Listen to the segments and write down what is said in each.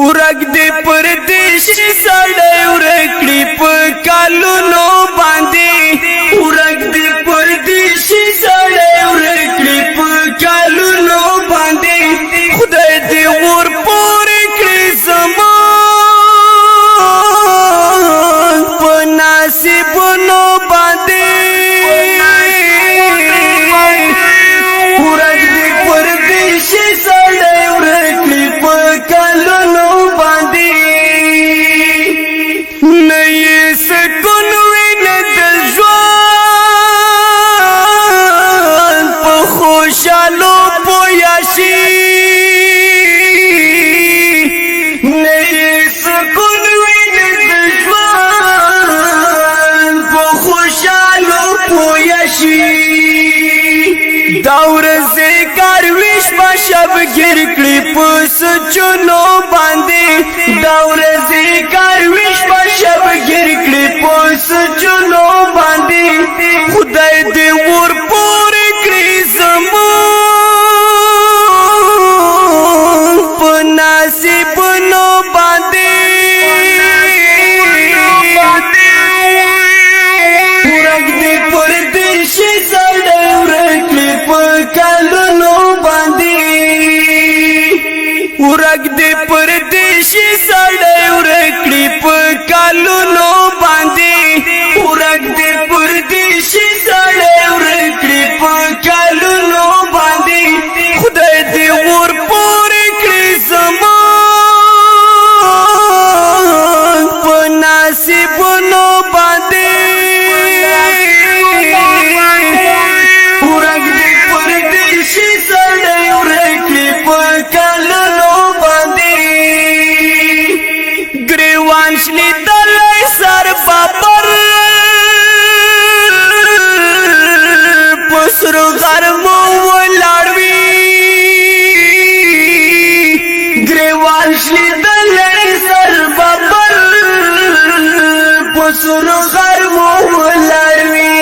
ورګ دې پردیشي سړی ورکړي په کالونو باندې ورګ دې پردیشي سړی ورکړي په کالونو باندې خدای دې ور پورې کړي زمان په نصیبونو باندې ورګ دې پردیشي سړی ورکړي په کالونو خوشالو پویاشی نئی سکون وین دشوان پو خوشالو پویاشی دور زکار ویش با شب گر کړي پس چونو باندې دور زکار ویش با شب گر کړي پس چونو باندې خدای دې ور پورې کړي زمون په نصیبونو باندې ورګ دې پردیشي سړی ورکړي په کالونو باندې ورګ دې پردیشي سړی ورکړي په کالونو باندې ورګ دې پردیشي سړی ورکړي په کالونو باندې خدای دې ور پورې کړي زمان په نصیبونو باندې ورګ دې پردیشي سړی ورکړي په کالونو باندې ګریوان شلیدلی سر بابر پسرو غرمو ولاړوي ګریوان شلیدلی سر بابر پسرو غرمو ولاړوي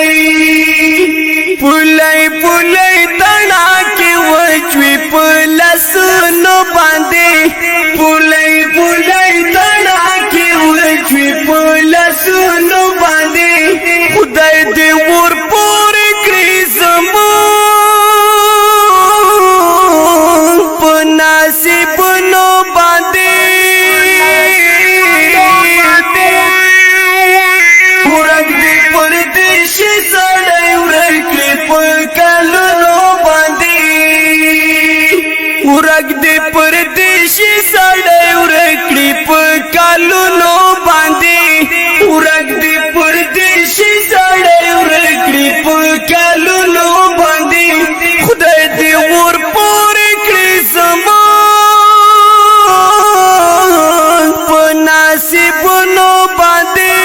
پولای پولای تڼا کې وچوي په لاسونو باندې پولای پولای تڼا کې وچوي په لاسونو باندې خدای دې ور پورې کړي زمون په نصیبونو باندې ورګ دې پردیشي سړی ورکړي په کالونو باندې ورګ دې پردیشي سړی ورکړي په کالونو باندې ورګ دې پردیشي سړی ورکړي په کالونو باندې خدای دې ور پورې کړي زمان په نصیبونو باندې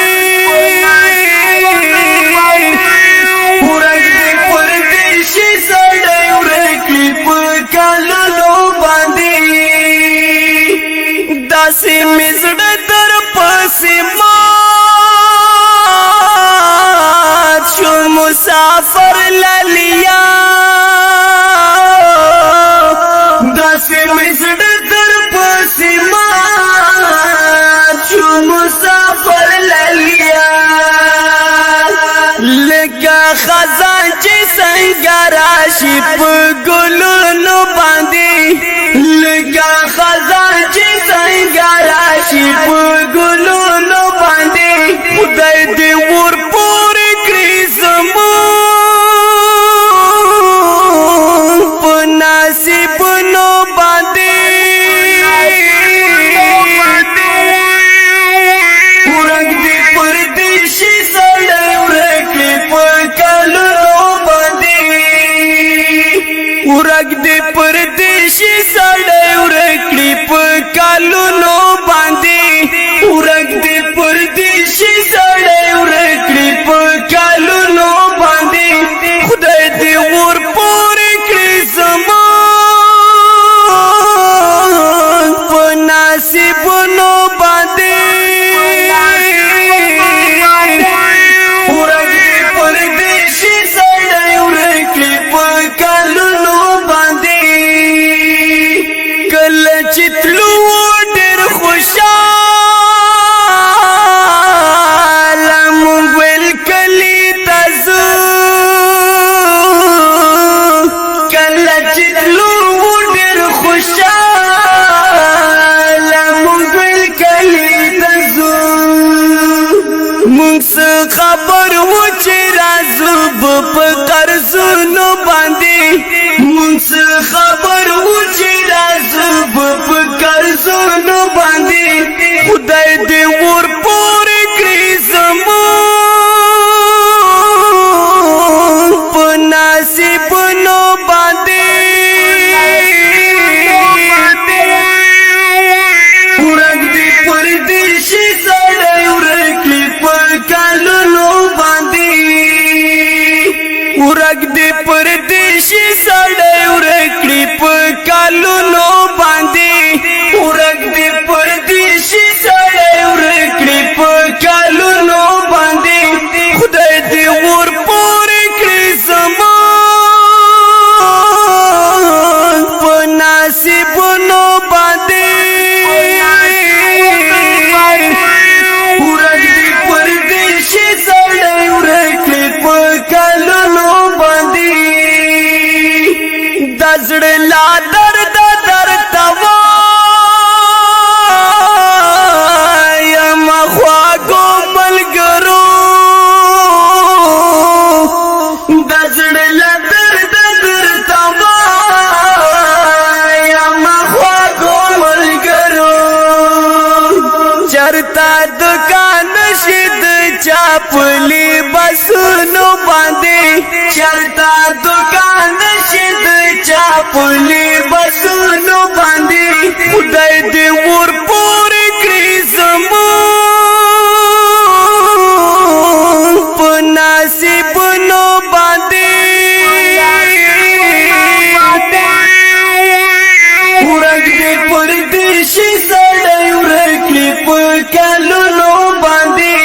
ورګ دې پردیشي سړی ورکړي په کالونو باندې داسې مې زړه در پسې مات شو مسافر لالیا داسې مې زړه در پسې مات شو مسافر لالیا لکه خزان چې څنګه راشي په ګلونو باندې لکه خزان چې څنګه راشي په ګلونو باندې خدای دې ور پورې کړي زمون په نصیبونو باندې ورګ دې پردیشي سړی ورکړي په کالونو باندې ورګ دې پردیشي سړی ورکړي په کالونو باندې ورګ دې پردیشي سړی ورکړي په کالونو باندې خدای دې ور پورې کړي زمان په نصیبونو باندې ورګ دې پردیشي سړی ورکړي په کالونو باندې په قرضونو باندې مونږ خبر و چې راځب په قرضونو باندې خدای دې ور پورې کړی زمون په نصیبونو باندې ورک دې پردیشي سړی ورکړي په کلونو باندې ورک دې پردیشي سړی ورکړي په کلونو باندې ورک دې پردیشي سړی ورکړي په کلونو باندې خدای دې ور پورې کړي زمون په نصیبونو باندې ورک دې پردیشي سړی ورکړي په کلونو باندې د زړه لا درد وایم خواږو ملګرو د زړه لا درد وایم خواږو ملګرو چرته دکان شید چاپلی بسونو باندې چرته دکان شید چاپلی بسونو باندې خدای دې ور پورې کړی زمون په نصیبونو باندې ورک دې پردیشي سړی ورکړي په کلونو باندې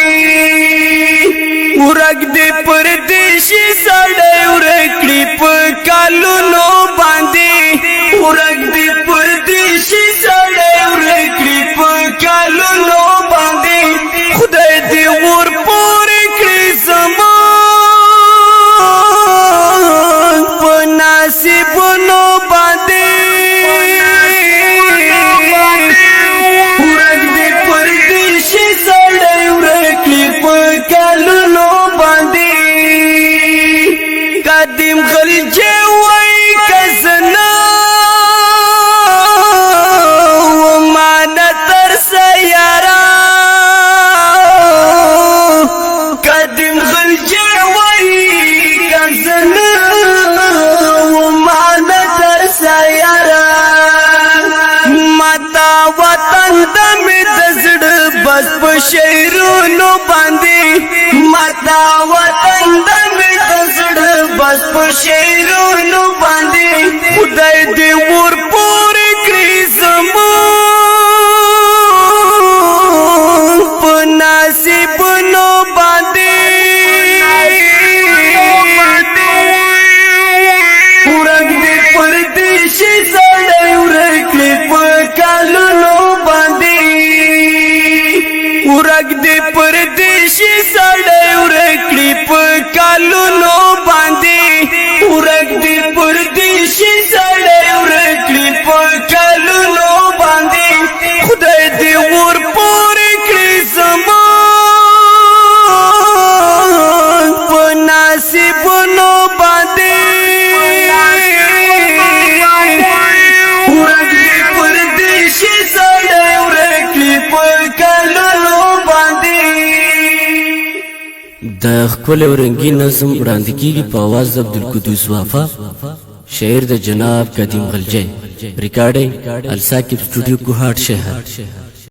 ورک دې پردیشي سړی ورکړي په کلونو باندې ورک دې پردیشي سړی ورکړي په کلونو باندې خدای دې ور پورې کړي زمون په نصیبونو باندې ورک دې پردیشي سړی ورکړي په کلونو باندې قدیم خلیجه وای کزنا ومانه تر سیارا قدیم خلیجه وای کزنا ومانه تر سیارا متا وطن د می د زړه بس په شعرونو باندې متا وطن د می د زړه بس په شعرونو باندې خدای دې ور پورې کړی زمون په نصیبونو باندې ورک دې پردیشي سړی ورکړي په کلونو باندې ورک دې پردیشي سړی ورکړي په کلونو باندې ورک دې پردیشي سړی ورکړي په کلونو باندې خدای دې ور پورې کړي زمون په نصیبونو باندې ورک دې پردیشي سړی ورکړي په کلونو باندې د خپل رنگین نظم وړاندې کیږي په आवाज عبدالقدوس وافا شعر د جناب قدیم غلجی ریکارډینګ الساکب سټوډیو کوهاټ شهر